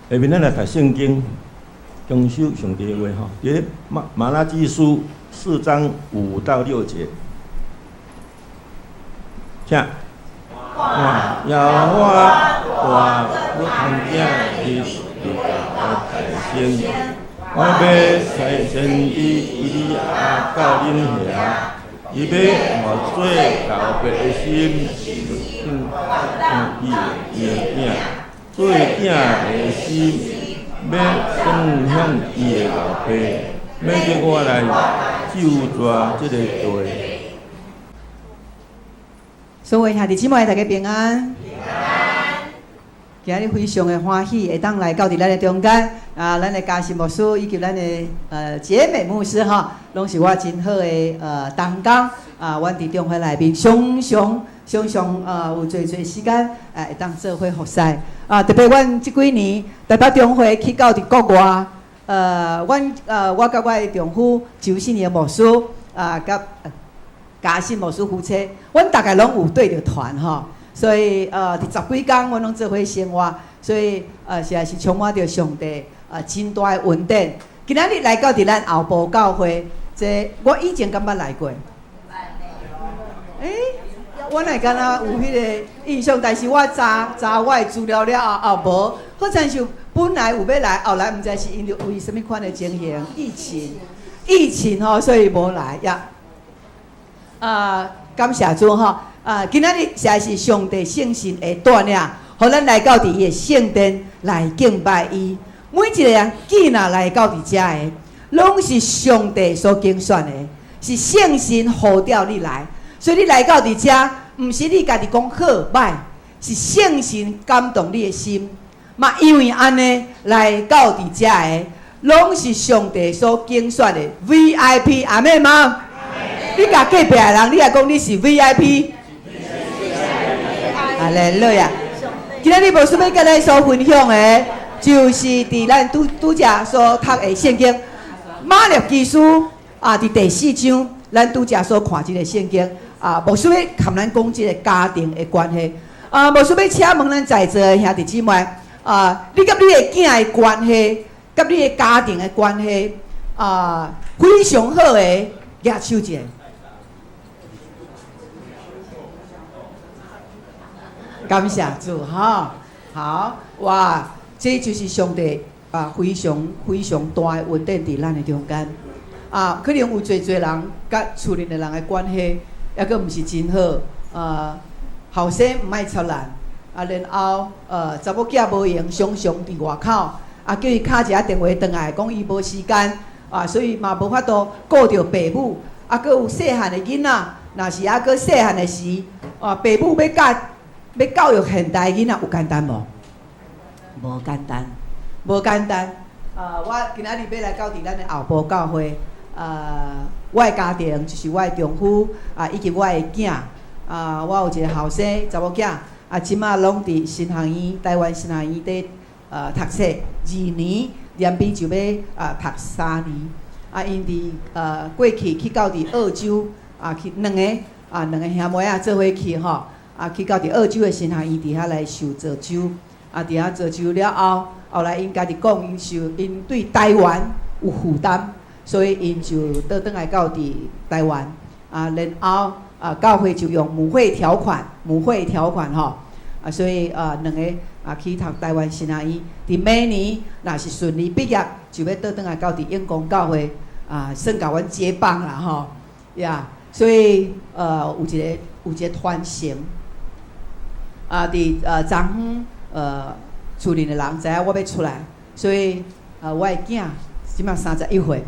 下面咱来读圣经，恭守上帝的话吼。伫马拉基书4章5到6节，请。看，耶和华我看见你大先，我要差遣伊利亚到恁遐。伊要互做老爸的心，伊的囝，做囝的心，要转向伊的老爸，要叫我来救抓这个地。所以兄弟姊妹，大家平安。今日非常的欢喜，会当来到伫咱的中间啊，咱的嘉信牧师以及咱的姐妹牧师哈，拢是我真好的同工啊，阮伫中会内面常常有侪时间会当做伙服侍啊，特别阮即几年台北中会去到伫国外，我甲我的丈夫周信的牧师啊，甲嘉信牧师夫妻，阮大概拢有对着团吼。所以伫10几天，阮拢做伙生活，所以实在是充满着上帝真大的恩典。今仔日来到伫咱后埔教会，这我以前敢捌来过。我哪敢若有迄个印象，但是我查我的资料了后无，好像是本来有要来，后来毋知是因为什么款的情形，疫情吼，所以无来呀。感谢主吼。今仔日实在是上帝圣神的带领，互咱来到伫伊的圣殿来敬拜伊。每一个人既然来到伫遮的，拢是上帝所拣选的，是圣神呼召你来。所以你来到伫遮，毋是你家己讲好歹，是圣神感动你的心。嘛，因为安尼来到伫遮的，拢是上帝所拣选的 VIP， 阿妹吗？你甲隔壁的人，你也讲你是 VIP。啊来了呀！今仔日无想要甲咱所分享的，就是伫咱拄则所读的圣经《马勒基书》啊，伫第4章，咱拄则所看即个圣经啊，无想要含咱讲即个家庭的关系啊，无想要请问咱在座的兄弟姊妹啊，你甲你的囝的关系，甲你的家庭的关系啊，非常好的，举手一下。感谢主哈，好哇，这就是上帝非常大的恩典伫咱的中间啊。可能有侪人甲厝里的人的关系，抑阁毋是真好后生毋爱插烂啊，然后查某囝无闲，常常伫外口啊，叫伊敲一下电话转来，讲伊无时间啊，所以嘛无法度顾着爸母啊，阁有细汉的囡仔，若是抑阁细汉的时啊，爸母要教育现代囡仔有简单无？无简单，无简单。我今仔日要来到伫咱的后埔教会。我的家庭就是我的丈夫以及我的囝。我有一个后生查某囝即马拢伫新航院台湾新航院伫读册2年，连毕就要读3年。因伫过去到伫澳洲去两个兄妹做伙去吼。去到伫澳洲的新航院伫遐来受造就，伫遐造就了后，后来因家己讲，因对台湾有负担，所以因就倒转来到伫台湾，然后教会就用母会条款吼，所以两个去读台湾新航院，伫每年若是顺利毕业，就要倒转来到伫永光教会算甲阮接棒啦吼，呀，所以有一个传承。伫昨昏厝里的人知影我要出来，所以我的囝即马31岁，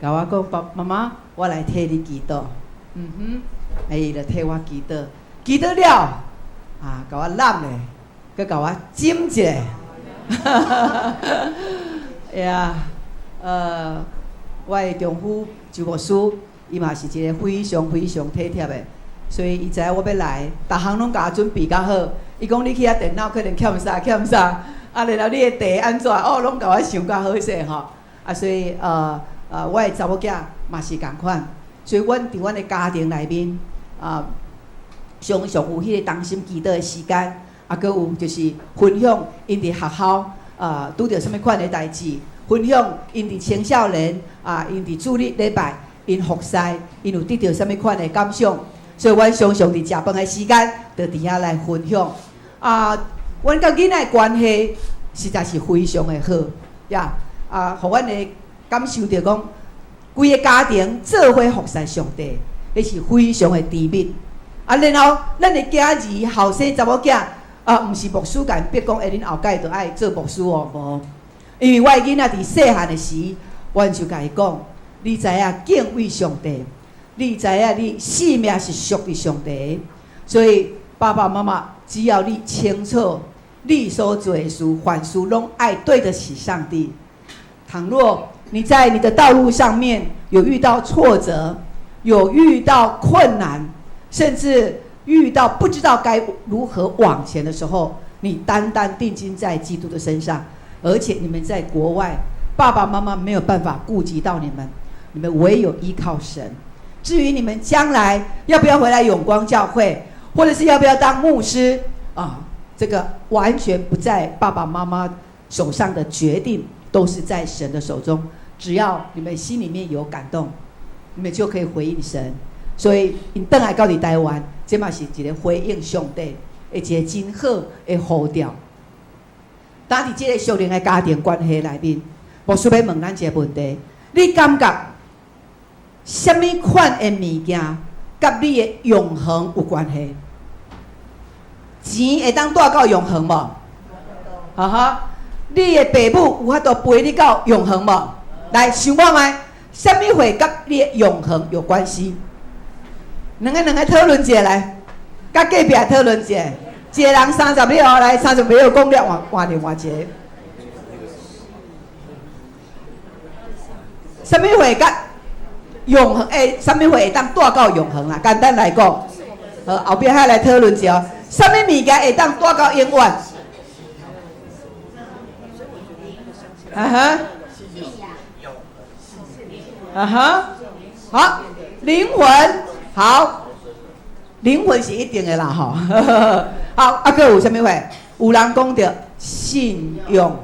甲我讲妈妈，我来替你祈祷。伊就替我祈祷，祈祷了甲我揽咧，佮甲我斟一下。呀，我的丈夫周牧师，伊嘛是一个非常体贴的。所以伊知影我要来，逐项拢甲我准备较好。伊讲你去遐电脑可能欠啥，然后你的茶安怎拢甲我想较好势吼。所以我的查某囝嘛是共款。所以阮伫阮的家庭内面常常有迄个同心祈祷的时间，佮有就是分享因伫学校拄着什么款的代志，分享因伫青少年因伫主日礼拜，因服侍，因有得到什么款的感想，所以阮常常伫食饭的时间，就伫遐来分享。阮甲囡仔的关系实在是非常的好呀！互阮会感受到讲，规个家庭做伙服侍上帝，迄是非常的甜蜜。然后咱的囝儿、后生查某囝，毋是牧师甲因逼讲，恁后届就爱做牧师哦，无。因为我的囡仔伫细汉的时，阮就甲伊讲，你知影敬畏上帝，你知影你性命是属于上帝，所以爸爸妈妈只要你清楚，你所做的事，凡事拢爱对得起上帝。倘若你在你的道路上面有遇到挫折，有遇到困难，甚至遇到不知道该如何往前的时候，你单单定睛在基督的身上，而且你们在国外，爸爸妈妈没有办法顾及到你们，你们唯有依靠神。至于你们将来要不要回来永光教会，或者是要不要当牧师这个完全不在爸爸妈妈手上的决定，都是在神的手中。只要你们心里面有感动，你们就可以回应神。所以因回来到伫台湾，这嘛是一个回应上帝的一个真好的呼召。当伫这个属灵的家庭关系内面，牧师要问咱一个问题：你感觉什么款的物件甲你的永恒有关系？钱会当带到永恒无？你的爸母有法度陪你到永恒无？来想看卖，什么会甲你的永恒有关系？两个讨论一下来，甲隔壁讨论一下。一个人30秒来，30秒讲了换另外一个。什么会甲永恒？什么会当带到永恒啦？简单来讲，后壁遐来讨论一下，什么物件会当带到永远？好，灵魂，好，灵魂是一定的啦，吼。好，还有什么话？有人讲到信用，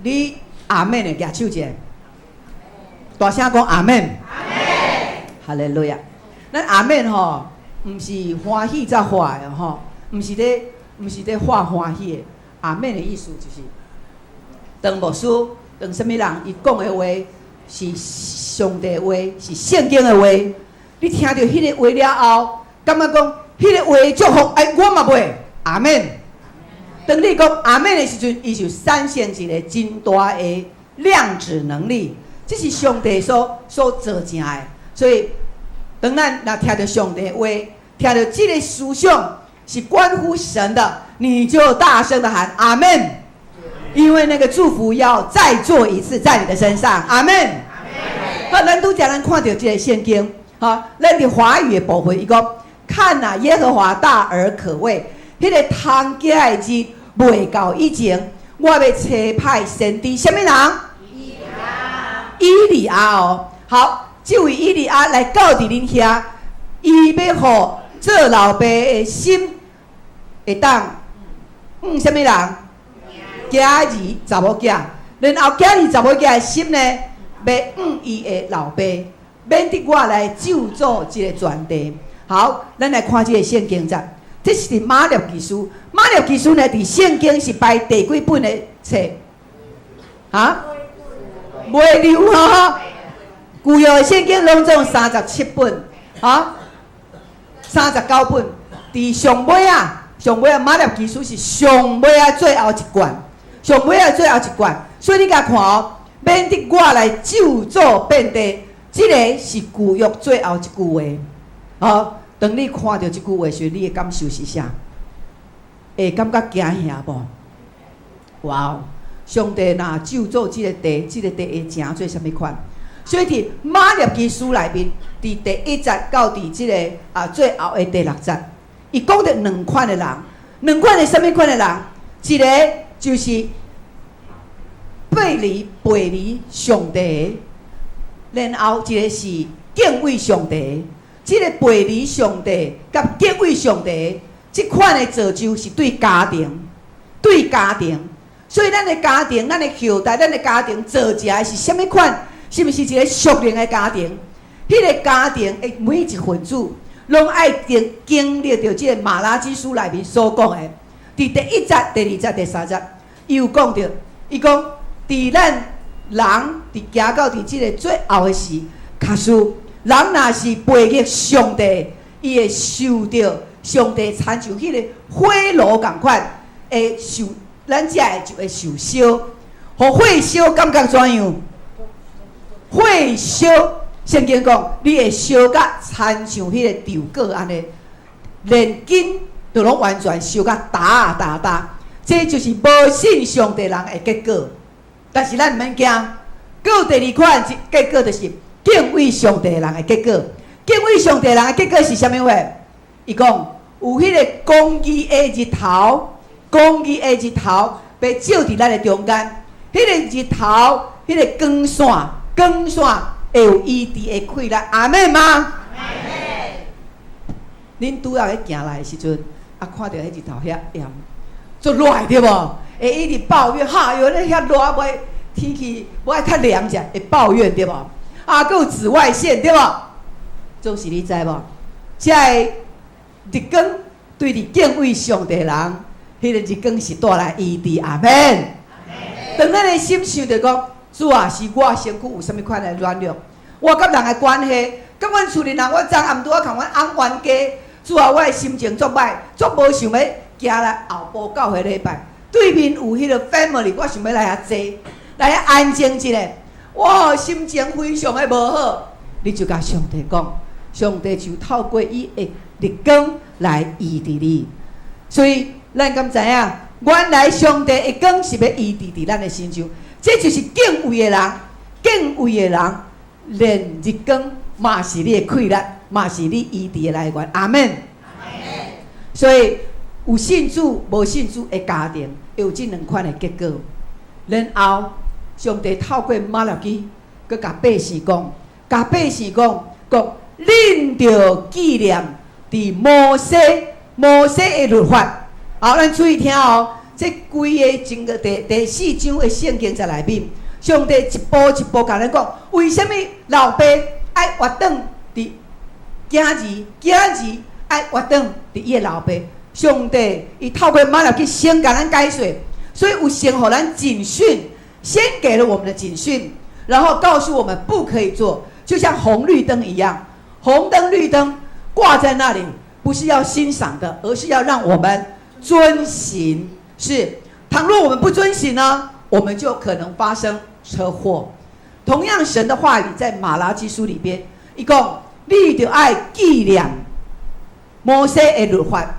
你阿门的举手一下，大声讲阿门。阿门。哈利路亚。咱阿门吼，唔是欢喜才发的吼，唔是咧发欢喜的。阿门的意思就是，当牧师，当什么人伊讲的话是上帝的话，是圣经的话，你听到迄个话了后，感觉讲迄个话祝福，我嘛袂阿门。当你讲阿门的时阵，伊就产生一个真大的量子能力，这是上帝所做成的。所以，当咱若听到上帝的话，听到这个思想是关乎神的，你就大声的喊阿门，因为那个祝福要再做一次在你的身上，阿门。好，咱拄则咱看到这个圣经，咱的华语的部分，伊讲看啊，耶和华大而可畏。迄个通假的日未到以前，我要差派先知，什么人？以利亚哦。好，这位以利亚来到伫恁遐，伊要互做老爸的心会当什么人？囝儿查某囝，然后囝儿查某囝的心呢，要伊的老爸，免得我来救助这个全地。好，咱来看这个圣经章，这是马利基书。马利基书呢，伫圣经是排第几本的册？袂溜吼。旧约的圣经拢总37本，39本。伫上尾马利基书是上尾最后一卷，上尾最后一卷。所以你甲看哦，免得我来救助遍地，这个是旧约最后一句话。当你看到这句话时，你的感受是啥？会感觉惊吓无？哇哦！上帝若救助这个地会成做什么款？所以伫马利基书内面，伫第1节到伫这个最后的第6节，伊讲到两款的人，两款的什么款的人？一个就是背离上帝，然后一个是敬畏上帝。这个背离上帝甲敬畏上帝，这款的造就，是对家庭，所以咱的家庭、咱的后代、咱的家庭做起来是什么款？是不是一个属灵的家庭？迄个家庭的每一份子，拢爱经历到这个马拉基书内面所讲的，伫第1节、第2节、第3节，伊有讲到，伊讲伫咱人伫行到伫这个最后的时，卡数人若是背逆上帝，伊会受到上帝亲像迄个火炉共款，会受咱遮的就会受烧。互火烧感觉怎样？火烧，圣经讲，你会烧甲亲像迄个稻果安尼，连根都拢完全烧甲打。这就是无信上帝人的结果。但是咱毋免惊，搁有第二款结果，就是敬畏上帝人的结果。敬畏上帝人的结果是啥物话？伊讲有迄个公义的日头，公义的日头被照伫咱的中间。迄个日头，迄个光线会有医治的开力，阿妹吗？阿妹。恁拄仔咧行来的时阵，看到迄日头遐炎，足热对无？会一直抱怨，哟，咧遐热，袂天气无爱较凉者，会抱怨对无？搁有紫外线对无？总是你知无？这个日光对你敬畏上帝人，迄个日光是带来医治，阿妹。当咱的心想着讲，主啊，是我身躯有啥物款的软弱，我甲人的关系，甲阮厝里人，我昨暗拄仔共阮翁冤家，主啊，我的心情足歹，足无想要行来后埔教会礼拜。对面有迄个 family， 我想要来遐坐，来遐安静一下。我心情非常的无好，你就甲上帝讲，上帝就透过伊的日光来医治你。所以咱敢知影？原来上帝的光是要医治伫咱的身上，这就是敬畏的人。敬畏的人，连日光嘛是你的开力，嘛是你医治的来源。阿门。所以有信主无信主的家庭，会有这两款的结果。然后上帝透过马拉基，佮甲百姓讲，恁着纪念伫摩西的律法。好，咱注意听哦。这规个整个第4章的圣经在内面，上帝一步一步甲咱讲，为什么老爸爱活转伫囝儿爱活转伫伊的老爸？上帝伊透过马拉基先甲咱解说，所以有先互咱警讯，先给了我们的警讯，然后告诉我们不可以做，就像红绿灯一样，红灯绿灯挂在那里，不是要欣赏的，而是要让我们遵行。是，倘若我们不遵行呢，我们就可能发生车祸。同样，神的话语在马拉基书里边，伊讲，你就爱纪念摩西的律法，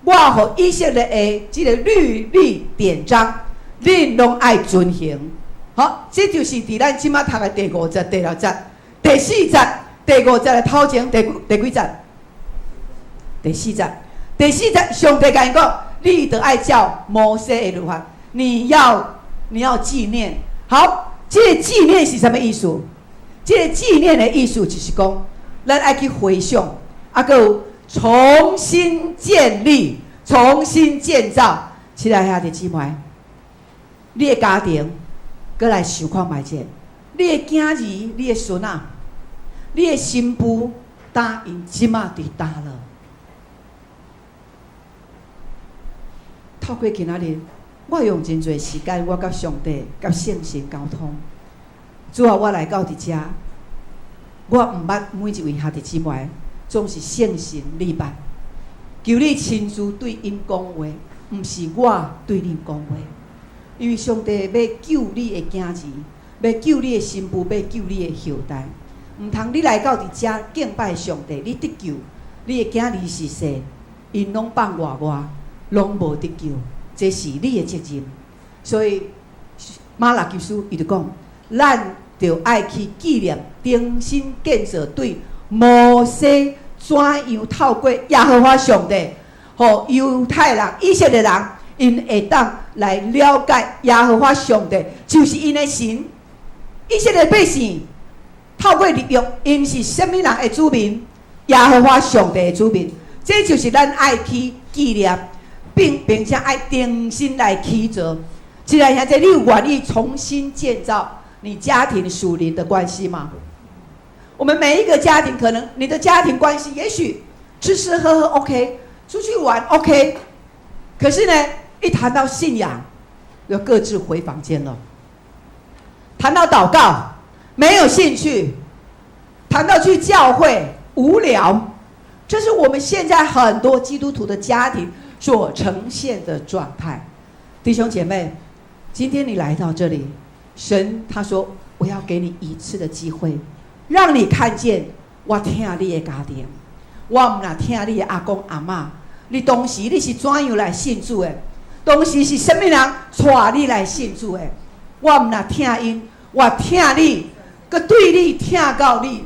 我和以色列的这个律例典章，你拢爱遵行。好，这就是伫咱即马读的第5节、第6节、第4节、第5节的头前第几节？第4节。第4节，上帝甲伊讲，你得爱照摩西的律法，你要纪念。好，这个纪念是什么意思？这个纪念的意思就是讲，咱爱去回想，还有重新建立、重新建造。亲爱兄弟姊妹，你的家庭，过来想看卖者，你的囝儿、你的孙仔、你的新妇，答应即马伫倒了。透过今仔日，我用真侪时间，我甲上帝、甲圣神沟通。主啊，我来到伫遮，我毋捌每一位兄弟姊妹，总是圣神你捌。求你亲自对因讲话，毋是我对恁讲话。因为上帝要救你的囝儿，要救你的新妇，要救你的后代。毋通你来到伫遮敬拜上帝，你得救，你的囝儿是谁？因拢放外。拢无得救，这是你的责任。所以马拉基书伊就讲，咱就爱去纪念重新建设对摩西怎样透过耶和华上帝，互犹太人、以色列人，因会当来了解耶和华上帝就是因的神。以色列百姓透过律约，因是什么人的子民？耶和华上帝的子民。这就是咱爱去纪念。并且爱重新来起造，既然现在你有愿意重新建造你家庭属灵的关系吗？我们每一个家庭，可能你的家庭关系也许吃吃喝喝 OK， 出去玩 OK， 可是呢，一谈到信仰，就各自回房间了。谈到祷告，没有兴趣；谈到去教会，无聊。这是我们现在很多基督徒的家庭所呈现的状态。弟兄姐妹，今天你来到这里，神他说：“我要给你一次的机会，让你看见我听你的家庭，我唔那听你的阿公阿嬷，你当时你是怎样来信主的？当时是什么人带你来信主的？我唔那听因，我听你，佮对你听到你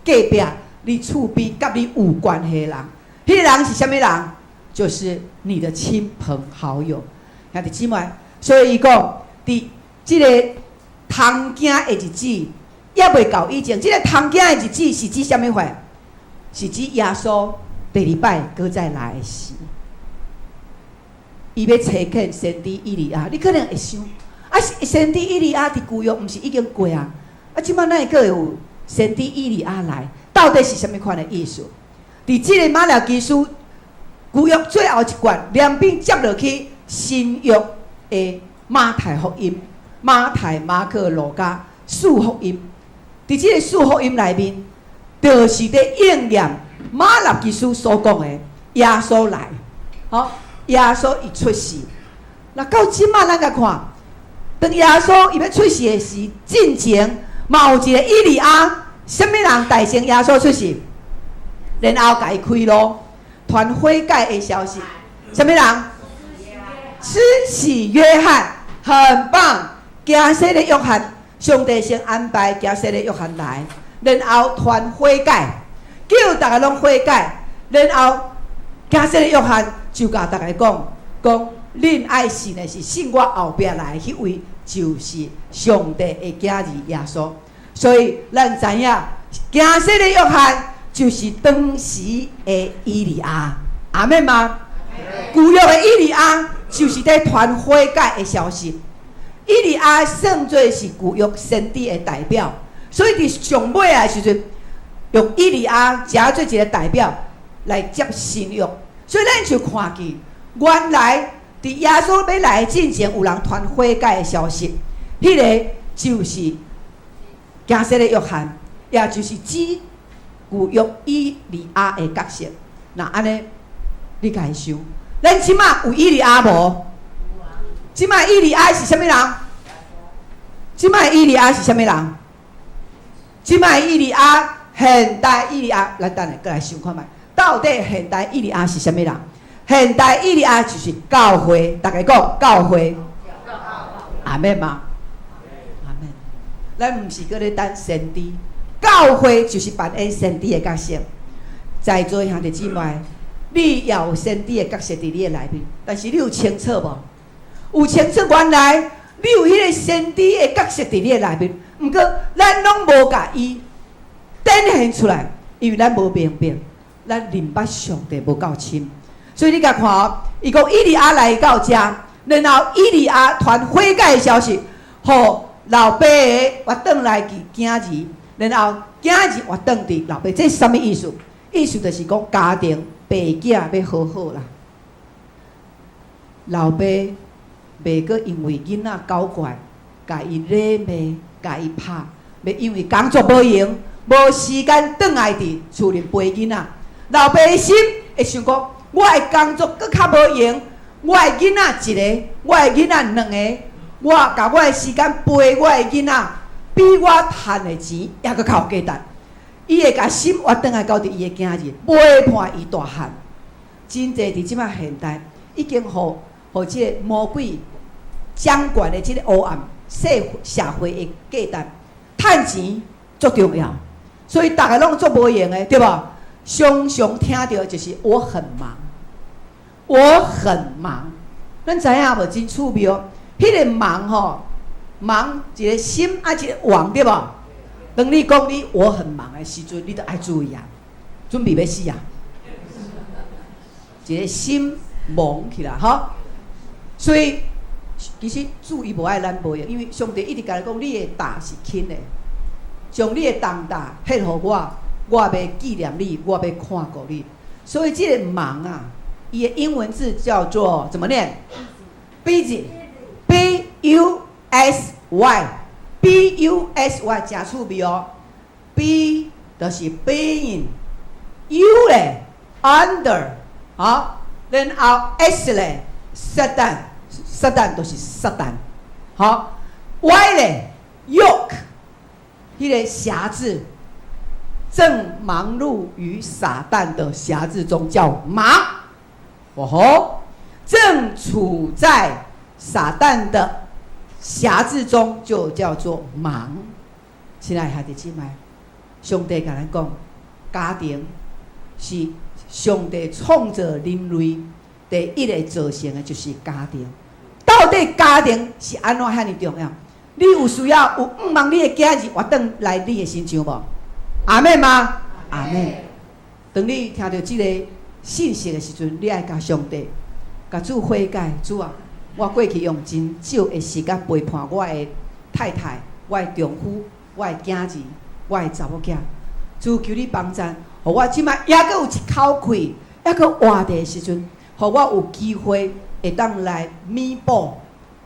隔壁、你厝边甲你有关系的人，迄个人是什么人？就是你的亲朋好友。兄弟姊妹，所以伊讲，伫这个通经的日子，也未到以前，这个通经的日子是指什么话？是指耶稣第二摆搁再来的时，伊要找见先知以利亚。你可能会想，啊，先知以利亚伫旧约，毋是已经过啊？啊，即摆哪会阁有先知以利亚来？到底是什么款的意思？伫这个马拉基书旧约最后一卷，两边接落去新约的马太福音、马太、马可、路加四福音。伫这个四福音内面，就是在应验马拉基书所讲的耶稣来。好，耶稣一出世，那到即摆咱来看，当耶稣伊要出世的时，进前嘛有一个以利亚，什么人代成耶稣出世？然后甲伊开路，传悔改的消息。什么人？施洗约翰，很棒。加洗的约翰，上帝先安排加洗的约翰来，然后传悔改，叫大家拢悔改，然后加洗的约翰就甲大家讲，恁爱信的是信我后壁来迄位，就是上帝的囝儿耶稣。所以咱知影，加洗的约翰就是当时的以利亚，阿们吗？旧约的以利亚就是在传悔改的消息。以利亚算作是旧约先知的代表，所以伫上尾的时阵，用以利亚加做一个代表来接新约。所以咱就看见，原来伫耶稣要来之前，有人传悔改的消息，迄个就是加洗的约翰，也就是指旧约以利亚的角色。那安尼，你家想，咱即马有以利亚无？即马以利亚是啥物人？即马以利亚是啥物人？即马以利亚，现代以利亚，咱等下过来想看觅，到底现代以利亚是啥物人？现代以利亚就是教会，大家讲教会。阿们吗？阿们。咱毋是搁咧等先知，教会就是扮演先知的角色。在座兄弟姊妹，你也有先知的角色伫你的内面，但是你有清楚无？有清楚原来你有迄个先知的角色伫你的内面，毋过咱拢无甲伊展现出来，因为咱无明白，咱认捌上帝无够深。所以你甲看哦，伊讲以利亚来到遮，然后以利亚传悔改的消息，互老爸的活转来去囝儿，然后囝儿活转伫老爸，这是啥物意思？意思就是讲家庭爸囝要好好啦，老爸袂阁因为囡仔搞怪，甲伊勒骂，甲伊拍，袂因为工作无用，无时间转来伫厝里陪囡仔。老爸的心会想讲，我的工作搁较无用，我的囡仔一个，我的囡仔两个，我甲我的时间陪我的囡仔，比我赚的钱还搁较有价值。伊会甲心活转来到伫伊的囝儿，陪伴伊大汉。真侪伫即摆现代，已经互即个魔鬼掌管的即个黑暗社会的价值，趁钱足重要，所以大家拢足无用的，对无？常常听到就是我很忙，我很忙。咱知影无？真趣味哦。迄个忙吼，忙一个心啊，一个旺，对无？当你讲你我很忙的时阵，你都爱注意啊，准备要死啊！一个心忙起来吼，所以其实主伊无爱咱无用，因为上帝一直甲你讲，你的大是轻的，将你的重大献互我，我要纪念你，我要看顾你。所以这个忙啊，伊的英文字叫做怎么念 ？busy， B U S Y，B U S Y 真趣味哦。B 就是 being，U 咧 under， 好，然后 S 咧撒旦。撒旦就是撒旦，好 ，Y 咧 yoke， 迄个辖制，正忙碌于撒旦的辖制中叫忙，哦吼，正处在撒旦的辖制中就叫做忙。亲爱的孩子姊妹，上帝甲咱讲，家庭是上帝创造人类第一个造成的就是家庭。到底家庭是安怎遐尼重要？你有需要有毋望你的囝儿活转来你的身上无？阿妹吗？阿妹。当你听到这个信息的时阵，你爱甲上帝、甲主悔改。主啊，我过去用真少的时间陪伴我的太太、我的丈夫、我的囝儿、我的查某囝。主求你帮助，互我即摆还阁有一口气，还阁活地的时阵，互我有机会。会当来弥补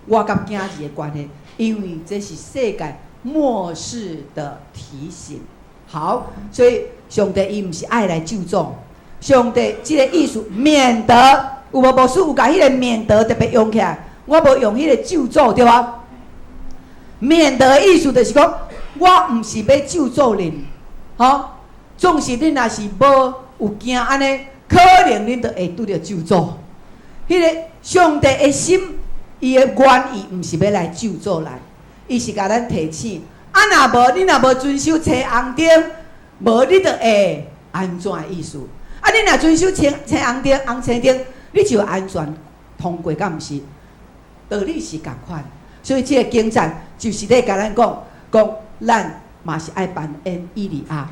我甲囝儿的关系，因为这是世界末世的提醒。好，所以上帝伊毋是爱来救助，上帝即个意思，免得有无牧师有甲迄个免得特别用起来，我无用迄个救助对吧？免得的意思就是讲，我毋是要救助恁，吼，总是恁若是无有惊安尼，可能恁就会拄着救助。迄个上帝的心，伊的原意毋是要来救助咱，伊是甲咱提醒。若无你若无遵守青红灯，无你就会安全的意思。你若遵守青红灯、红青灯，你就安全通过，敢毋是？道理是共款。所以这个经章就是咧甲咱讲，咱嘛是爱办恩以利亚。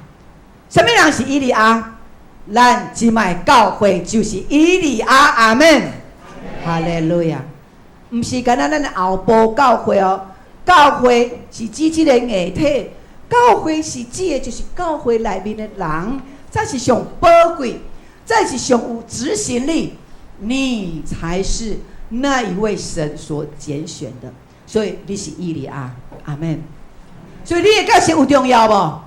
什么人是以利亚？咱即卖教会就是以利亚，阿们。哈利路亚！毋是干那咱的后部教会哦，教会是指即个硬体，教会是指的就是教会内面的人，才是上宝贵，才是上有执行力，你才是那一位神所拣选的。所以你是以利亚，阿们。所以你的角色有重要无？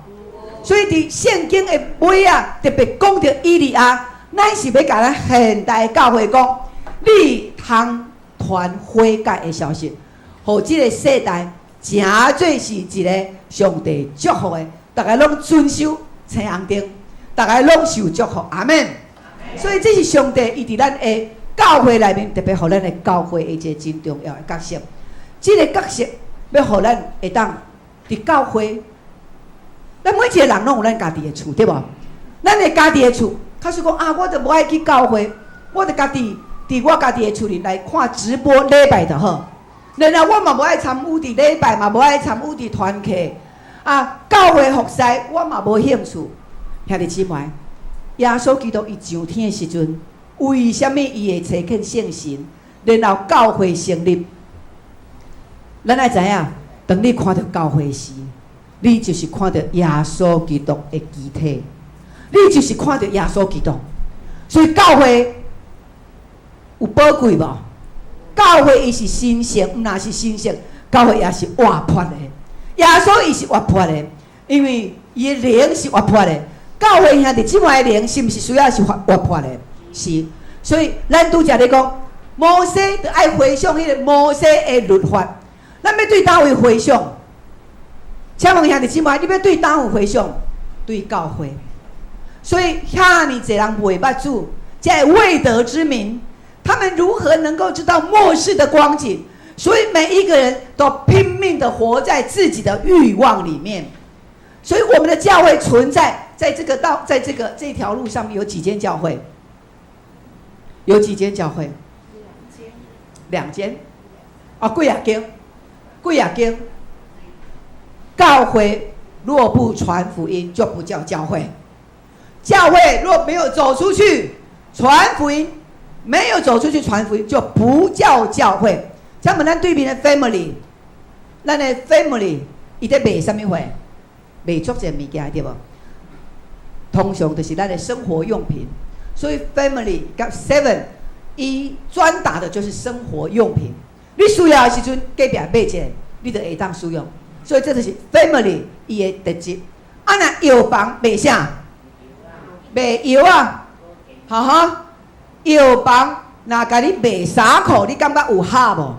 所以伫圣经的尾啊，特别讲到以利亚，咱是要甲咱现代教会讲。你通传悔改的消息，互即个世代真做是一个上帝祝福的，大家拢遵守青红灯，大家拢受祝福，阿们。所以这是上帝伊伫咱的教会内面，特别互咱的教会一个真重要的角色。这个角色要互咱会当伫教会，咱每一个人拢有咱家己的厝，对无？咱的家己的厝，假使讲我就无爱去教会，我就家己。伫我家己的厝里来看直播礼拜就好，然后我嘛无爱参与伫礼拜，嘛无爱参与伫团契，教会服侍我嘛无兴趣。兄弟姊妹，耶稣基督伊上天的时阵，为什么伊会找见圣神，然后教会成立？咱爱知影，当你看到教会时，你就是看到耶稣基督的肢体，你就是看到耶稣基督。所以教会。有宝贵无？教会伊是神圣，毋若是神圣，教会也是活泼的。耶稣伊是活泼的，因为伊的灵是活泼的。教会兄弟姊妹的灵是毋是需要是活泼的？是。所以咱拄则咧讲，摩西就爱回想迄个摩西的律法。咱要对叨位回想？请问兄弟姊妹，你要对叨位回想？对教会。所以遐尼侪人袂捌主，这未得之民。他们如何能够知道末世的光景？所以每一个人都拼命的活在自己的欲望里面。所以我们的教会存在在这条路上面有几间教会？有几间教会？2间。几啊间？教会若不传福音，就不叫教会。教会若没有走出去传福音。没有走出去传福音，就不叫教会。请问咱对面的 family， 咱的 family 伊在卖什么货？卖足侪物件对无？通常就是咱的生活用品。所以 family 跟 7， 伊专打的就是生活用品。你需要的时阵，隔壁买一个，你就会当使用。所以这就是 family 伊的特质。啊，那药房卖啥？卖药啊，哈哈。药房若甲你卖衫裤，你感觉有合无？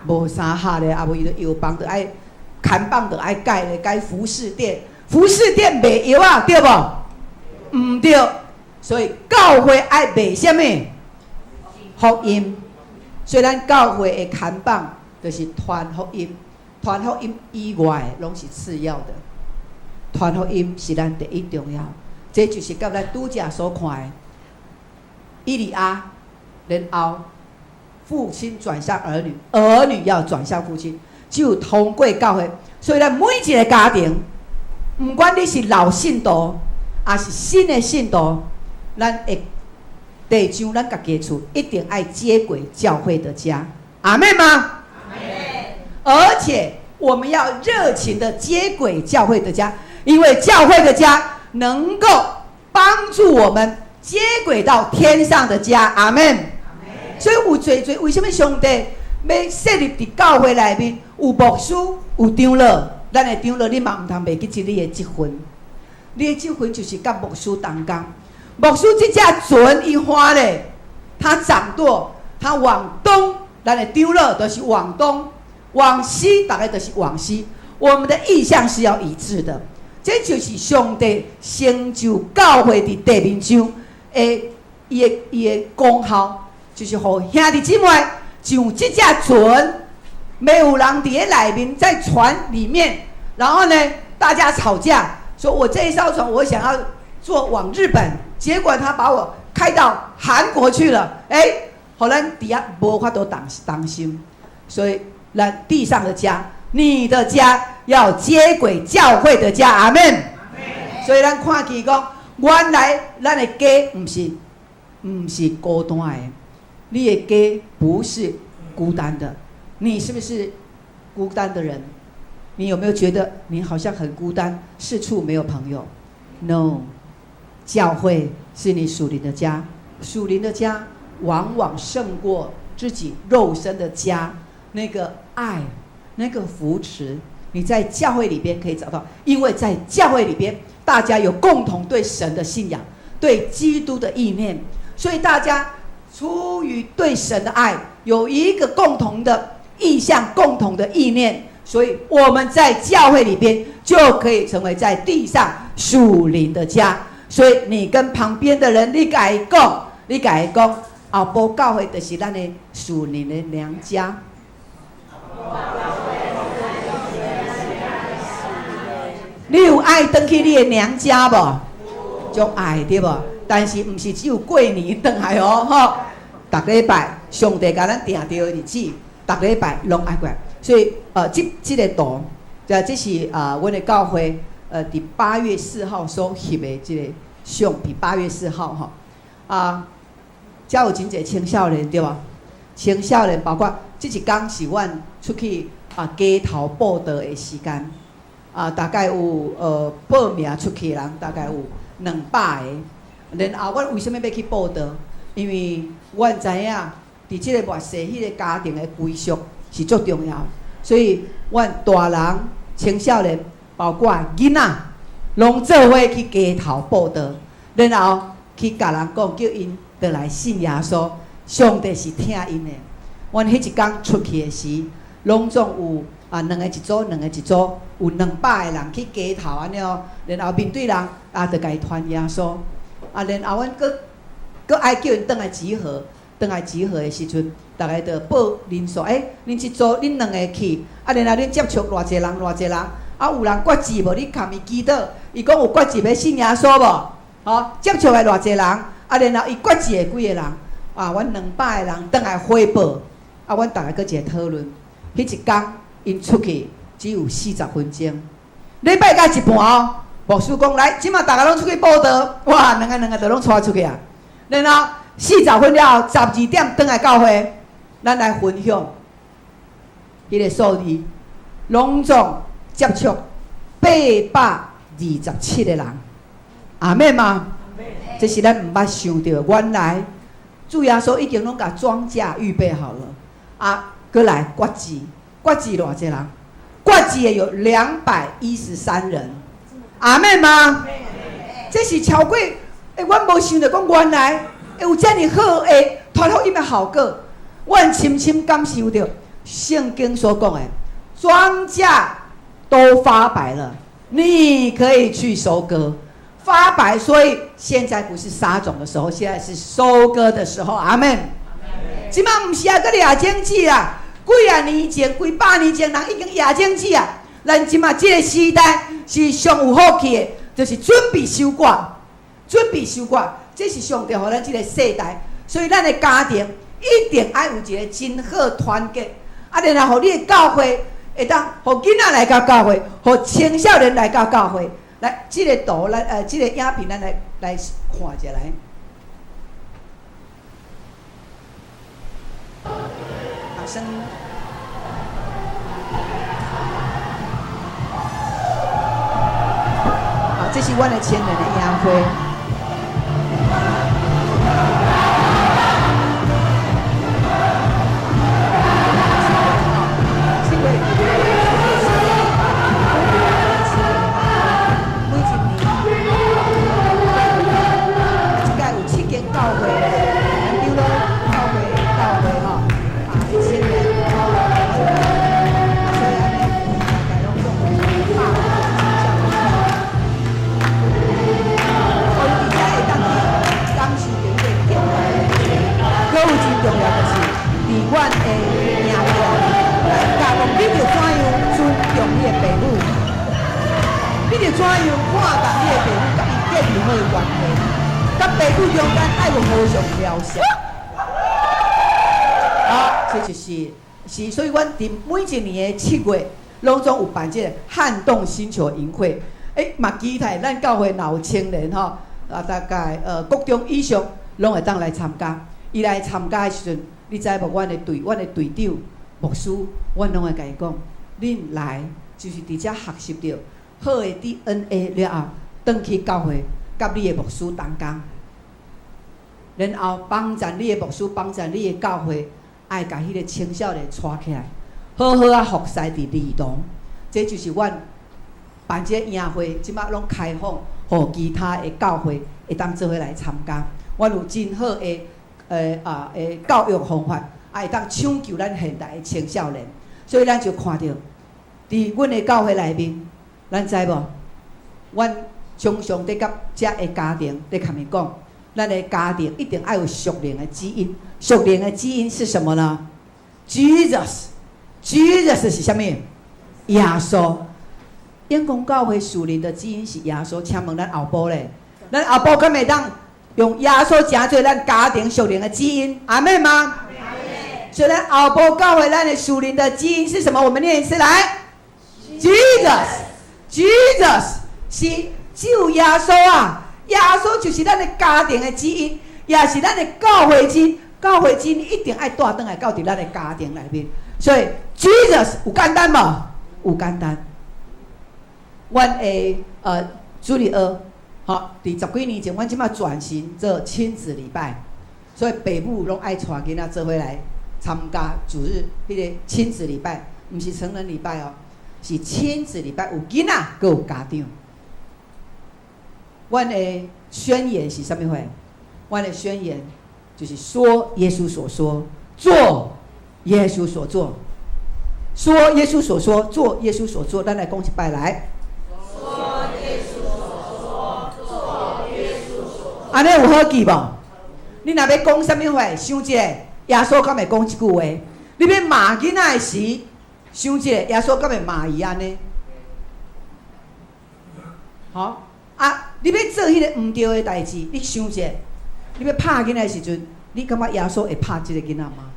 无啥合咧，啊无伊就药房就爱看板就爱改咧，改服饰店。服饰店卖药啊，对无？毋对。所以教会爱卖什么？福音。所以咱教会的看板就是传福音，传福音以外拢是次要的。传福音是咱第一重要。这就是甲咱拄则所看的，以利亚，然后父亲转向儿女，儿女要转向父亲，只有通过教会。所以咱每一个家庭，不管你是老信徒，还是新的信徒，咱会地上咱家己的厝一定爱接轨教会的家，阿们吗？阿们。而且我们要热情的接轨教会的家，因为教会的家能够帮助我们接轨到天上的家，阿们。所以有侪为什么上帝要设立伫教会内面有牧师有长老？咱的长老你嘛唔通袂记你的积分，你的积分就是甲牧师同工。牧师这只船伊花咧，他掌舵，他往东，咱的长老就是往东；往西，大概就是往西。我们的意向是要一致的，这就是上帝成就教会伫地面上伊的功效，就是互兄弟姊妹上这只船，没有人伫咧内面，在船里面，然后呢，大家吵架，说我这一艘船我想要坐往日本。结果他把我开到韩国去了，互咱底下无法度当心，所以咱地上的家，你的家要接轨教会的家，阿们。所以咱看见讲，原来咱的家不是孤单的，你的家不是孤单的，你是不是孤单的人？你有没有觉得你好像很孤单，四处没有朋友 ？No。教会是你属灵的家，属灵的家往往胜过自己肉身的家。那个爱，那个扶持，你在教会里边可以找到，因为在教会里边，大家有共同对神的信仰，对基督的意念，所以大家出于对神的爱，有一个共同的意向、共同的意念，所以我们在教会里边就可以成为在地上属灵的家。所以你跟旁边的人，你甲伊讲，后埔教会就是咱的属灵的娘家。你有爱回去你的娘家无？足爱对无？但是不是只有过年回来哦，吼！逐礼拜上帝甲咱定着日子，逐礼拜拢爱过来。所以这个图，这是阮的教会。伫8月4号所翕的这个相片，8月4号哈，才有真侪青少年对吧？青少年包括这一天是阮出去街头报道的时间，大概有报名出去的人大概有200个，然后阮为什么要去报道？因为阮知影伫这个末世，迄个家庭的归属是足重要，所以阮大人、青少年。包括囡仔，拢做伙去街头报道，然后去甲人讲，叫因倒来信耶稣。上帝是听因的。阮迄一天出去的时，拢总有2个一组，有200个人去街头安尼哦，然后面对人就甲伊传耶稣。然后阮搁爱叫因倒来集合的时阵，大家就报人数，恁一组恁2个去，然后恁接触偌济人。有人决志无？你牵伊祈祷，伊讲有决志要信耶稣无？接触的偌济人，然后伊决志的几个人，阮200个人倒来汇报，阮大家搁一个讨论。迄一天因出去只有40分钟，礼拜甲一半哦。牧师讲来，即马大家拢出去报道，哇，两个就拢带出去啊。然后40分了后，12点倒来教会，咱来分享迄个数字，拢总接触827个人，阿妹吗？这是咱毋捌想到，原来主耶稣已经拢甲庄稼预备好了。啊，过来决志，决志偌济人？决志的有213人，阿妹吗？这是超过阮无想到讲原来会有遮尔好的托福音的效果，阮深深感受到圣经所讲的，庄稼都发白了，你可以去收割。发白，所以现在不是撒种的时候，现在是收割的时候。阿门。即摆唔是啊，搁亚经济啦，几啊年前、几百年前，人已经亚经济啊。咱即摆这个时代是上有福气的，就是准备收割，准备收割，这是上帝予咱这个世代。所以咱的家庭一定要有一个真好团结，啊，然后你的教会会当，互囡仔来到教会，互青少年来到教会。来，这个图，这个影片，咱来看一下来。好，声音。好，这是阮的前人的影会。怎样看待你的父母，甲伊建立好的关系，甲父母中间爱有互相了解。好，这就是所以阮伫每一年的7月，拢总有办这个撼动星球营会。嘛期待咱教会若有青年吼，大概国中以上拢会当来参加。伊来参加的时阵，你知无？阮的队长牧师，阮拢会甲伊讲，恁来就是伫遮学习到好的 DNA 了后，转去教会，甲你的牧师同工，然后帮助你的牧师，帮助你的教会，爱甲迄个青少年带起来，好好啊服侍伫儿童。这就是阮办这营会，即摆拢开放，互其他的教会会当做伙来参加。阮有真好的教育方法，会当抢救咱现代的青少年。所以咱就看到，伫阮的教会内面。咱知无？阮常常伫甲遮个家庭伫甲伊讲，咱的家庭一定要有属灵的基因。属灵的基因是什么呢 ？Jesus 是啥物？耶稣。因公教会属灵的基因是耶稣，请问咱后部咧？咱后部敢会当用耶稣成做咱家庭属灵的基因？阿妹吗？阿妹。所以咱后部教会咱的属灵的基因是什么？我们念一次来 ，Jesus。是只有耶稣啊！耶稣就是咱的家庭的基因，也是咱的教会基因。教会基因一定要带转来到伫咱的家庭内面。所以 Jesus 有简单无？有简单。阮的主日学，吼，伫10几年前，阮即摆转型做亲子礼拜，所以父母拢爱带囡仔做伙来参加主日迄个亲子礼拜，毋是成人礼拜哦，是亲子礼拜，有囡仔，阁有家长。阮的宣言是啥物货？阮的宣言就是说耶稣所说，做耶稣所做，说耶稣所说，做耶稣所做。咱来讲一摆来。说耶稣所说，做耶稣所做。安尼有好记无？你若要讲啥物话，想一下，耶稣敢会讲一句话？你要骂囡仔的时，想一下，耶稣敢会骂伊安尼？好。啊！你要做迄个毋对的代志，你想者，你要拍囡仔的时阵，你感觉耶稣会拍即个囡仔吗？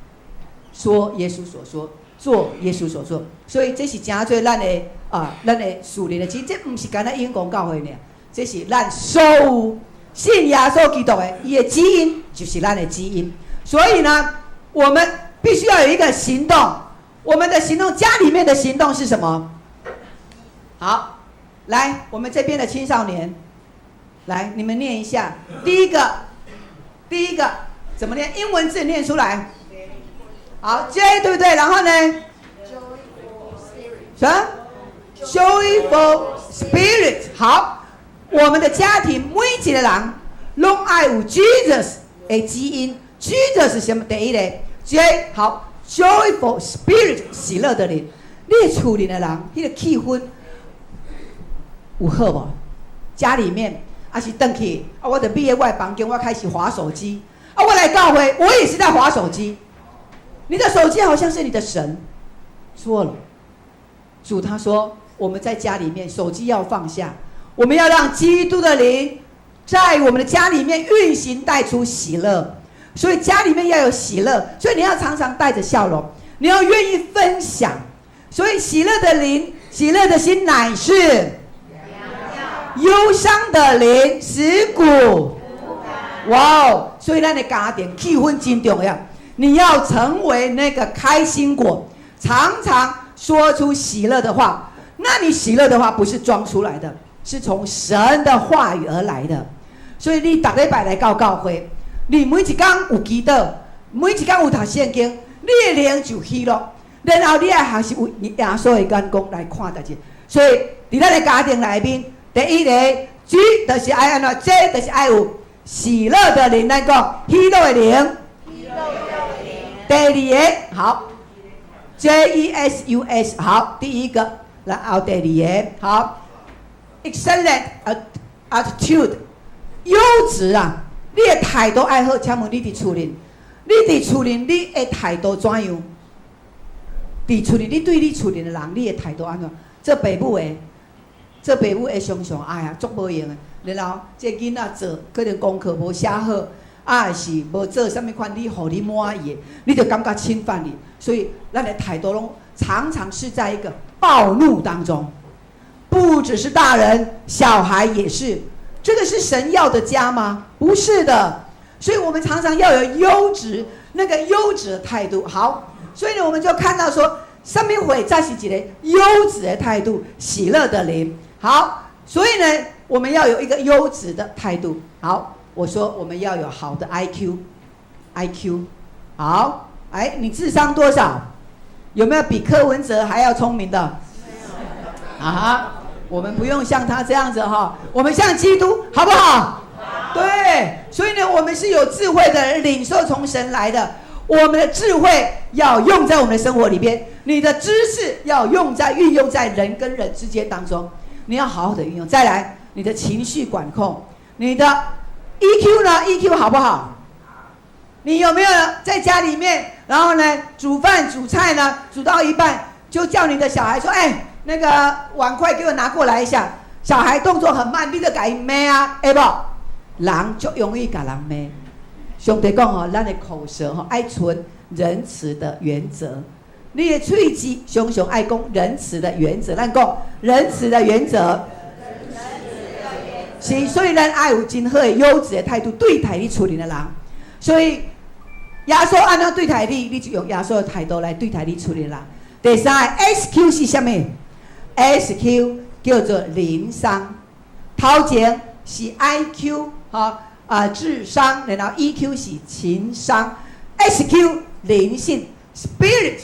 说耶稣所说，做耶稣所做，所以这是真做咱的属灵的基因，这毋是干那英公教会呢，这是咱所有信耶稣基督的，伊的基因就是咱的基因。所以呢，我们必须要有一个行动，我们的行动，家里面的行动是什么？好，来，我们这边的青少年，来，你们念一下。第一个怎么念？英文字念出来。好 ，J 对不对？然后呢？什么 ？Joyful spirit。好，我们的家庭每一个人都爱有 Jesus 的基因。Jesus 是什么？第一个 J 好。Joyful spirit 喜乐的灵，你厝里的人，那个气氛有好无？家里面还是回去啊，我就闭在我的房间，我开始滑手机啊，我来教会，我也是在滑手机。你的手机好像是你的神，错了。主他说，我们在家里面手机要放下，我们要让基督的灵在我们的家里面运行，带出喜乐。所以家里面要有喜乐，所以你要常常带着笑容，你要愿意分享。所以喜乐的灵，喜乐的心乃是忧伤的灵使骨。哇哦！所以咱的家庭气氛真重要，你要成为那个开心果，常常说出喜乐的话。那你喜乐的话不是装出来的，是从神的话语而来的。所以你每礼拜来到教会。你每一天有祈祷，每一天有读圣经，你的灵就喜乐。然后你也学习有耶稣的眼光来看代志。所以，在咱的家庭内面，第一个 G 就是爱安怎 ，J 就是爱有喜乐的灵，咱讲喜乐的灵。第二个好 ，JESUS 好，第一个，然后第二个好 ，Excellent attitude 优质啊。你的态度爱好，请问你伫厝里，你的态度怎样？伫厝里，你对你厝里的人，你的态度安怎？做爸母的常常哎呀，足无用的。然后这囡仔做可能功课无写好，啊是无做什么款，你互你满意的，你就感觉侵犯你。所以咱的态度拢常常是在一个暴怒当中，不只是大人，小孩也是。这个是神要的家吗？不是的，所以我们常常要有优质的态度。好，所以呢，我们就看到说，上面会再是一个优质的态度，喜乐的灵。好，所以呢，我们要有一个优质的态度。好，我说我们要有好的 IQ。好，哎，你智商多少？有没有比柯文哲还要聪明的？啊？我们不用像他这样子哈，我们像基督，好不好？对，所以呢，我们是有智慧的，领受从神来的。我们的智慧要用在我们的生活里边，你的知识要运用在人跟人之间当中，你要好好的运用。再来，你的情绪管控，你的 EQ 呢 ？EQ 好不好？你有没有在家里面，然后呢，煮饭煮菜呢，煮到一半就叫你的小孩说，哎。那个碗筷给我拿过来一下，小孩动作很慢，你就给他骂啊，会不？人就容易给人骂。上帝讲吼，咱的口舌吼爱存仁慈的原则，你的喙齿常常爱讲仁慈的原则，咱讲仁慈的原则。是，所以咱爱有真好的优质的态度对待你厝里的人。所以耶稣按怎对待你，你就用耶稣的态度来对待你厝里的人。第三个 SQ 是什么？SQ 叫做灵商，头前是 IQ 智商，然后 EQ 是情商 ，SQ 灵性 ，Spirit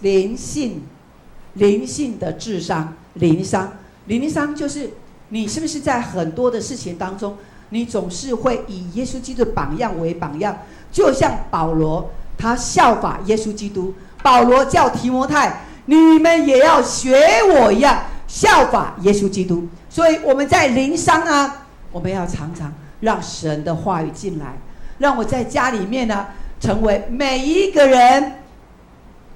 灵性的智商，灵商就是你是不是在很多的事情当中，你总是会以耶稣基督的榜样为榜样，就像保罗他效法耶稣基督，保罗叫提摩太。你们也要学我一样效法耶稣基督，所以我们在灵商啊，我们要常常让神的话语进来，让我在家里面呢，成为每一个人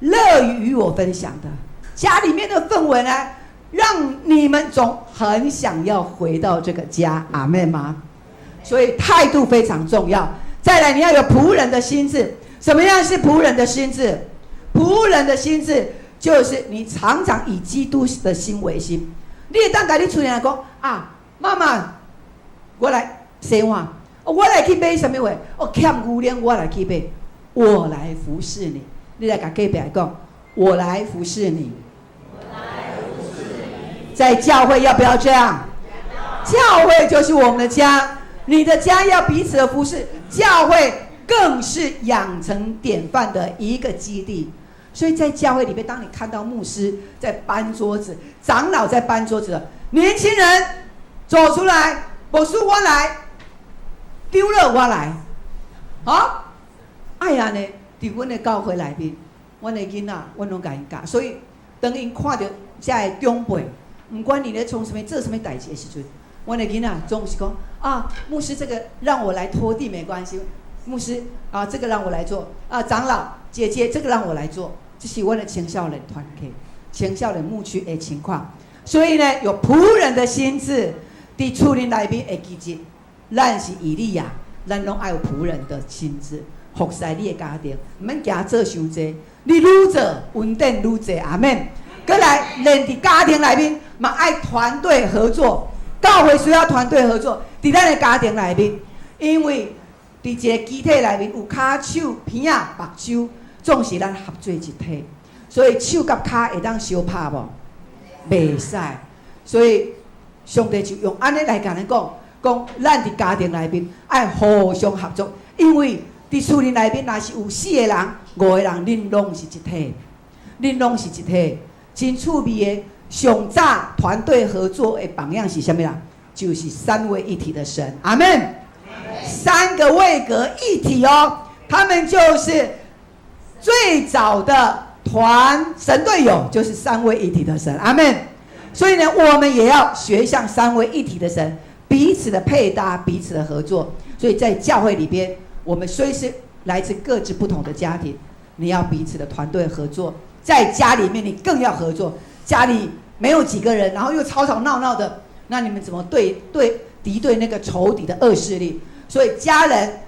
乐于与我分享的。家里面的氛围呢，让你们总很想要回到这个家，阿们吗？所以态度非常重要。再来，你要有仆人的心智。什么样是仆人的心智？仆人的心智。就是你常常以基督的心为心，你会当甲你厝人讲啊，妈妈，我来生活，我来去买什么货？欠牛奶我来去买，我来服侍你。你来甲隔壁讲，我来服侍你。在教会要不要这样？教会就是我们的家，你的家要彼此的服侍，教会更是养成典范的一个基地。所以在教会里面，当你看到牧师在搬桌子，长老在搬桌子，年轻人走出来，牧师我来，丢了我来，好，哎呀呢，在阮的教会内面，阮的囡仔，阮拢甲因教，所以当因看到这的长辈，不管你咧从什么做什么代志的时阵，阮的囡仔总是讲啊，牧师这个让我来拖地没关系，牧师啊这个让我来做啊，长老姐姐这个让我来做，这是阮的青少年团体、青少年牧区的情况。所以呢，有仆人的心志，在厝里内面会记住，咱是以利亚，咱拢爱有仆人的心志，服侍你的家庭，唔免惊做伤济，你愈做稳定愈济，阿们。再来，连伫家庭内面嘛爱团队合作，教会需要团队合作，伫咱的家庭内面，因为伫一个机体内面有骹手、鼻仔、目睭，总是咱合做一体，所以手甲骹会当相拍无？袂使，所以上帝就用安尼来甲咱讲，咱伫家庭内面爱互相合作，因为伫厝里内面若是有4个人、5个人，恁拢是一体，恁拢是一体。真趣味的上早团队合作的榜样是什么啦？就是三位一体的神，阿们。3个位格一体哦，他们就是最早的神队友，就是3位一体的神，阿们。所以呢，我们也要学像3位一体的神，彼此的配搭，彼此的合作。所以在教会里边，我们虽是来自各自不同的家庭，你要彼此的团队合作。在家里面，你更要合作。家里没有几个人，然后又吵吵闹闹的，那你们怎么敌对那个仇敌的恶势力？所以家人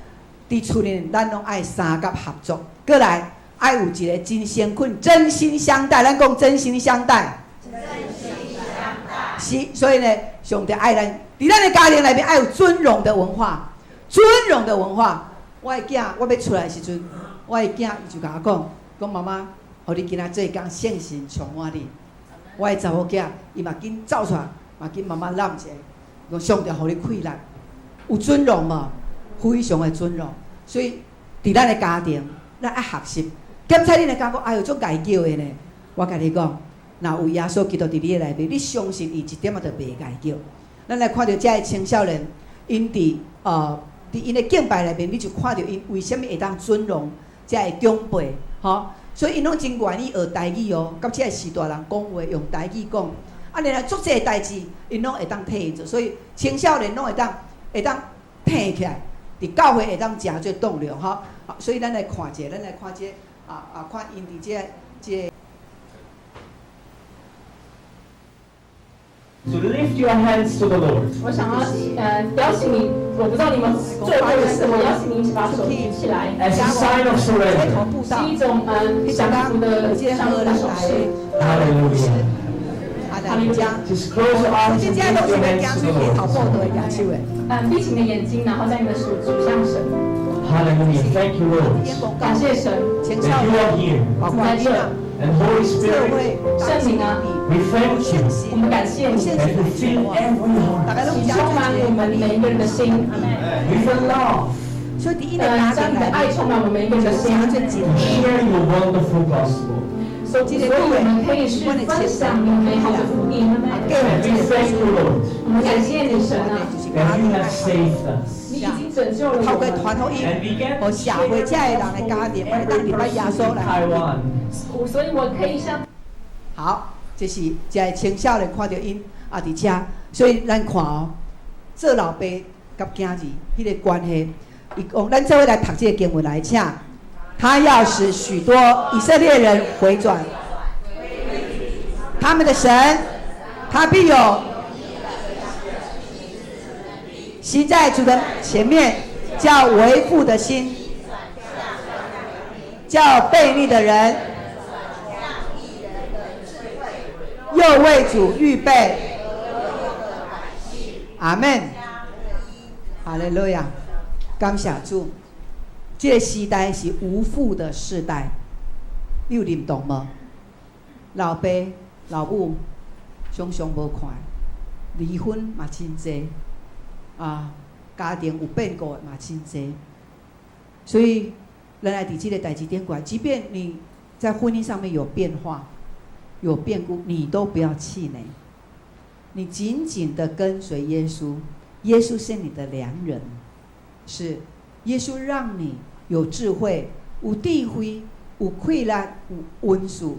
伫厝里，咱拢爱3甲合作。过来，爱有一个真相困，真心相待。咱讲真心相待。真心相待。是，所以呢，上帝爱咱，伫咱的家庭内面爱有尊荣的文化。尊荣的文化，我的囝，我要出来的时阵，我的囝伊就甲我讲妈妈。互你今仔做工圣神充满你，我的查某囝伊嘛紧走出来，嘛紧妈妈揽一下，讲上帝互你快乐，有尊荣嘛，非常的尊荣。所以伫咱的家庭，咱爱学习。检查恁的感觉，哎呦，足介叫的呢。我甲你讲，若有耶稣基督伫你的内面，你相信伊一点仔都袂介叫。咱来看到这些青少年，因伫因的敬拜内面，你就看到因为什么会当尊荣这些长辈，吼。所以因拢真愿意学台语哦，甲这个时代人讲话用台语讲，啊，然后做这代志，因拢会当替因做，所以青少年拢会当挺起来，伫教会会当真做动力哈。好，所以咱来看一下，看因伫这。To lift your hands to the Lord。我想要邀请你，我不知道你们做过什么，邀请你一起把手举起来， As a sign of surrender。是一种降服的上的手势。Hallelujah。哈利路亚。Just close your eyes and lift your hands to the Lord。闭起你的眼睛，然后在你的手指向神。Hallelujah。Thank you, Lord。感谢神。That you are here。你在这。And Holy Spirit。圣灵啊。We thank you。我们感谢你。That you fill every heart。你充满我们每一个人的心。With the love。所以第一的家庭将你的爱充满我们每一个人的心。Share your wonderful gospel。所以我们可以去分享你美好的福音。And we thank you, Lord。我们感谢你神啊。That you have saved us。你已经拯救了我们。透过传福音，和社会这些人的家庭，我哋当礼拜耶稣来。所以我可以向。好，这是这青少年看到因啊伫遮，所以咱看哦，做老爸甲囝儿迄个关系，伊讲咱做伙来读这个经文来请，他要使许多以色列人回转，他们的神，他必有行在主的前面，叫为父的心，叫悖逆的人。又为主预备，阿们，哈利路亚，感谢主。这个时代是无父的时代，你有认同吗？老爸老母常常无看，离婚嘛真济，家庭有变故嘛真济，所以咱来伫这个代志顶管，即便你在婚姻上面有变化、有变故，你都不要气馁，你紧紧的跟随耶稣，耶稣是你的良人，是耶稣让你有智慧、有智慧、有快乐、有温顺，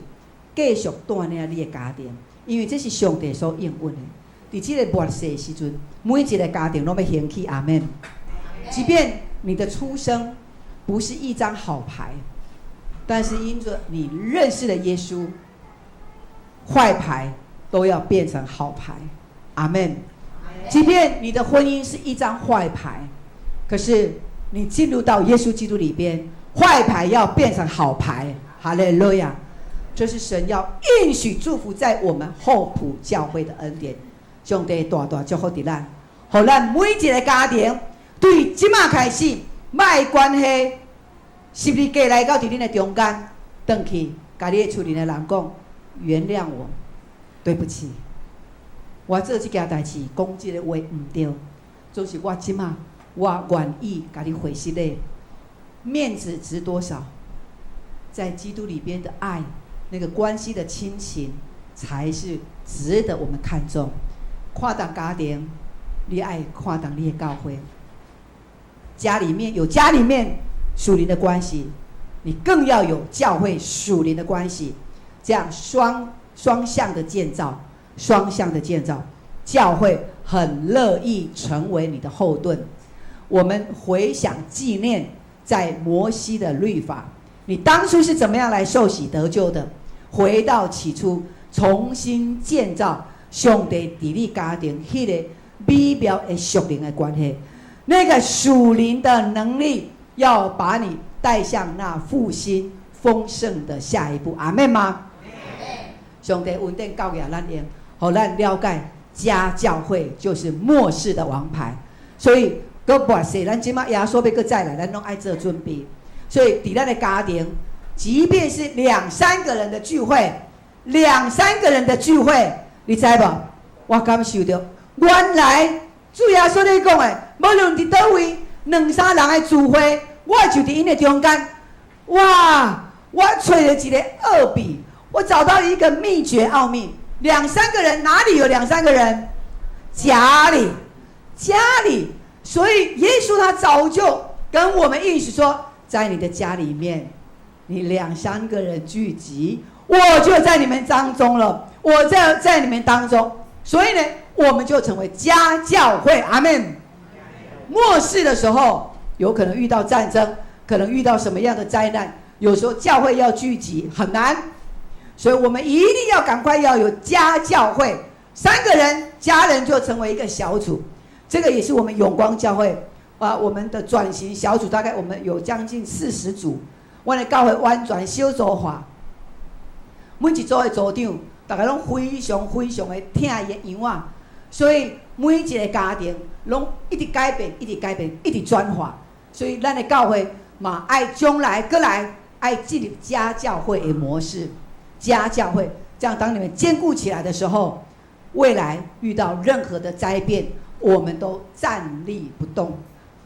继续带领你的家庭，因为这是上帝所应允的。在这个末世的时阵，每一个家庭都要兴起，阿们。即便你的出生不是一张好牌，但是因着你认识了耶稣，坏牌都要变成好牌，阿们。即便你的婚姻是一张坏牌，可是你进入到耶稣基督里边，坏牌要变成好牌，哈利路亚！这是神要应许祝福在我们后埔教会的恩典。上帝大大祝福伫咱，互咱每一个家庭对即马开始，卖关系，是不是过来到伫恁的中间，转去，甲你的厝里的人讲，原谅我，对不起，我做这件代志，讲这个话唔对，就是我即马我愿意甲你回息的，面子值多少？在基督里边的爱，那个关系的亲情，才是值得我们看重。看重家庭，你爱看重你的教会。家里面有家里面属灵的关系，你更要有教会属灵的关系，这样双向的建造，教会很乐意成为你的后盾。我们回想纪念在摩西的律法，你当初是怎么样来受洗得救的？回到起初，重新建造上帝伫你家庭迄个美妙的属灵的关系，那个属灵的能力要把你带向那复兴丰盛的下一步。阿们吗？上帝稳定教育咱用，互咱了解家教会就是末世的王牌。所以搁跋世，咱即马耶稣要搁再来，咱拢爱做准备。所以伫咱的家庭，即便是2-3个人的聚会，你知无？我感受到，原来主耶稣咧讲的，无论伫倒位，2-3人的聚会，我就伫因的中间。哇！我找了一个奥秘，我找到了一个秘诀奥秘。2-3个人，哪里有2-3个人？家里。所以耶稣他早就跟我们应许说，在你的家里面，你2-3个人聚集，我就在你们当中了。我在你们当中，所以呢，我们就成为家教会。阿们。末世的时候，有可能遇到战争，可能遇到什么样的灾难，有时候教会要聚集很难，所以我们一定要赶快要有家教会，3个人家人就成为一个小组。这个也是我们永光教会我们的转型小组，大概我们有将近40组，我们的教会完全小组化，每一组的组长大家拢非常的听伊的样啊，所以每一个家庭拢一直改变，一直转化。所以咱的教会嘛，爱将来过来爱进入家教会的模式，家教会这样，当你们坚固起来的时候，未来遇到任何的灾变，我们都站立不动，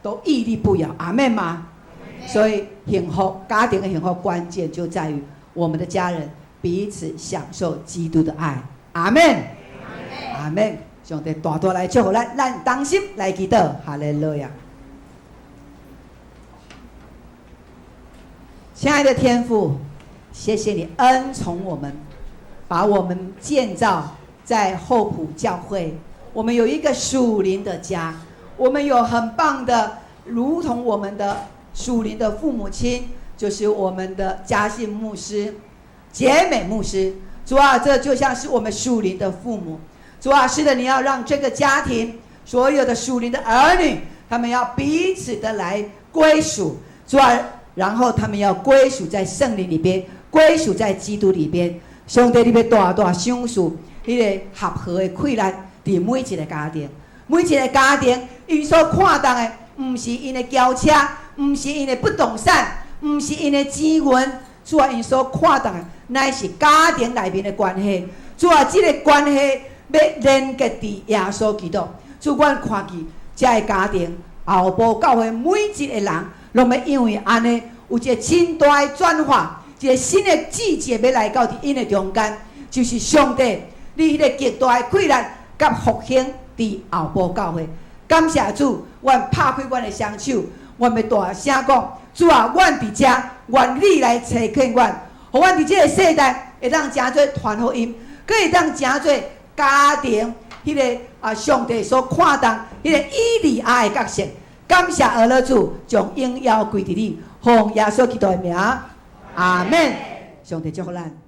都屹立不摇。阿们吗？所以幸福家庭的幸福关键就在于我们的家人彼此享受基督的爱。阿们，阿们。上帝大大来祝福咱同心来祈祷。哈利路亚。亲爱的天父，谢谢你恩宠我们，把我们建造在后埔教会。我们有一个属灵的家，我们有很棒的，如同我们的属灵的父母亲，就是我们的嘉信牧师、杰美牧师。主啊，这就像是我们属灵的父母。主啊，是的，你要让这个家庭所有的属灵的儿女，他们要彼此的来归属。主啊，然后他们要归属在圣灵里边，归属在基督里边。上帝，你要大大赏赐迄个合合的快乐伫每一个家庭，每一个家庭，因所看重的，不是因的轿车，不是因的不动产，不是因的钱源，主啊，因所看重的，乃是家庭内面的关系。主啊，这个关系要连接伫耶稣基督。主，阮看见这个家庭后部教会每一个人，拢要因为安尼有一个真大的转化，一个新的季节要来到伫因的中间，就是上帝你迄个极大的快乐甲复兴伫后部教会。感谢主，阮拍开阮的双手，阮要大声讲：主啊，阮伫遮，愿你来垂听阮，互阮伫这个世代会当诚做传福音，佮会当诚做家庭迄个上帝所看重迄个以利亚的角色。感谢俄罗主，将荣耀归伫你，奉耶稣基督的名，阿门。上帝祝福咱。